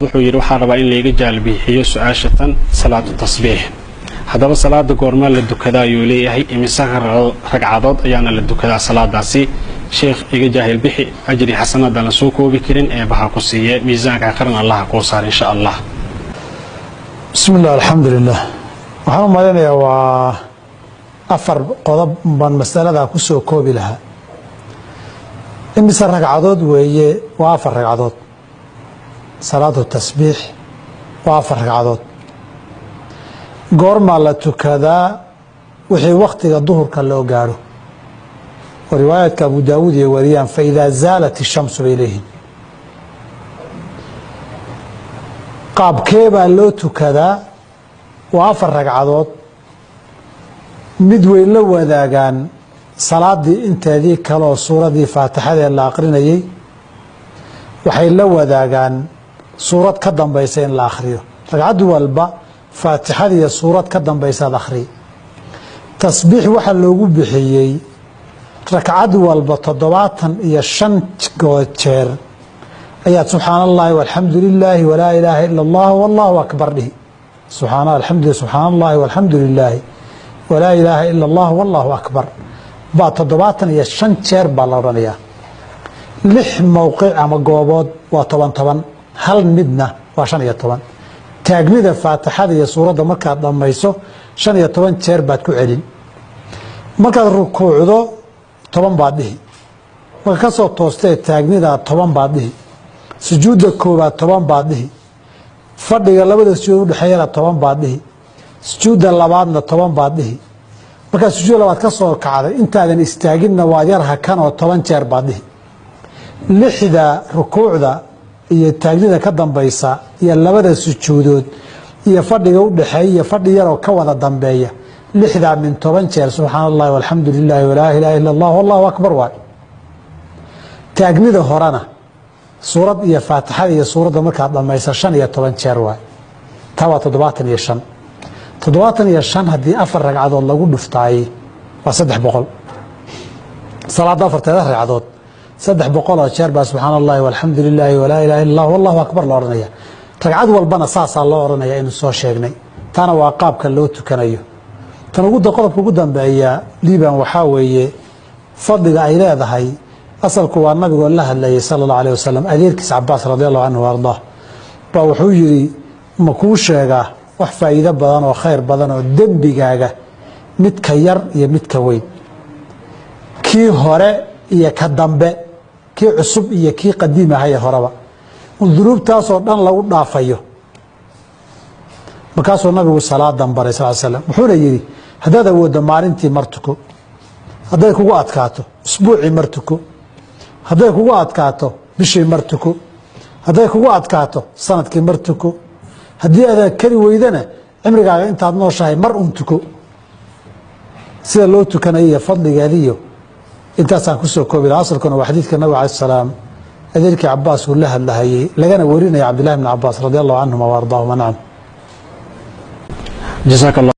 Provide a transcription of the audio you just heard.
wuxuu yiri waxaan rabaa in leega jaalbixiyo su'aashatan salaatu tasbiih hadaba salaada goorma la dukadaa ayuu leeyahay imisa ragcadood ayaana la dukadaa salaadaasi sheekh iga jaahil bixi ajri xasanada la soo koobi karin ee baxa ku siiye miisaanka qaran Allah ku saar insha Allah bismillah alhamdulillah waxaan maadanayaa waa afar qodob baan mas'alada ku soo koobi lahaa imisa ragcadood weeye waa afar ragcadood salaatu tasbiih waa afar ragcadood goorma la tukadaa wixii waqtiga duhurka loo gaaro riwaayadka Abu Daawud iyo wariyaan fa idha zaalat ash-shamsu ilayhi qaabkee baa loo tukadaa waa afar ragcadood mid weyn la wadaagaan salaadii inteedii kale oo suuradii faatixada la aqrinayay waxay la wadaagaan suurad ka dambaysa in la akhriyo ragcad walba faatixada iyo suurad ka dambaysa la akhriyo tasbiix waxa loogu bixiyay ragcad walba 75 jeer ayaad subhanallahi walhamdulillahi wala ilaha illa allah wallahu akbar dhihi subhanallahi alhamdulillah subhanallahi walhamdulillahi wala ilaha illa allah wallahu akbar ba 75 jeer baa la oranayaa 6 mawqic ama goobood waa 10 hal midna waa 15 taagnida faatixada iyo suurada markaad dhamayso 15 jeer baad ku celin markaad rukuucdo 10 baad dhihi marka ka soo toostay taagnida 10 baad dhihi sujuuda koobaad 10 baad dhihi fadhiga labada sujuud u dhaxeeyana 10 baad dhihi sujuuda labaadna 10 baad dhihi marka sujuuda labaad ka soo kacday intaadan istaaginna waa yar hakan oo 10 jeer baad dhihi lixda rukuucda iyo taagnida ka dambaysa iyo labada sujuudood iyo fadhiga u dhaxeeya iyo fadhi yar oo ka wada dambeeya lixda min 10 jeer subhanallahi walhamdulillahi wala ilaha illa allah wallahu akbar waa taagnida horana suurad iyo faatixada iyo suurada marka dhamaysa 15 jeer waa tawa 75 hadii afar ragcadood lagu dhuftaay waa 300 salaad afarteeda ragcadood 300 jeer baa subhanallahi walhamdulillahi wala ilaha illa allah wallahu akbar la oranaya ragcad walbana saasa loo oranaya inuu soo sheegnay tana waa qaabka loo tukanayo tan ugu qodobka ugu dambeeya liiban waxa weeye fadliga ay leedahay asalku waa nabiga la hadlayay sallallahu alayhi wasallam adeerkiis Abbas radiyallahu anhu warda ba wuxuu yiri ma ku sheega wax faa'iido badan oo khayr badan oo dambigaaga mid ka yar iyo mid ka weyn kii hore iyo ka dambe kii cusub iyo kii qadiim ah ee horeba dunuubtaas oo dhan lagu dhaafayo markaasoo nabigu salaadan baray sallallahu alayhi wasallam wuxuu yiri hadaad awoodo maalintii martuko haday kugu adkaato usbuuci martuko haday kugu adkaato bishii martuko haday kugu adkaato sanadkii martuko hadii aad kari weydana cimrigaaga intaad nooshahay mar tuko sida loo tukanayo fadligeediyo intaasaan ku soo koobi asalkuna waa xadiidka nabiga alayhi salaam adeerkii Abbas uu la hadlayay lagana warinay Abdullah ibn Abbas radiyallahu anhu wa ardaahu man'am jazakallahu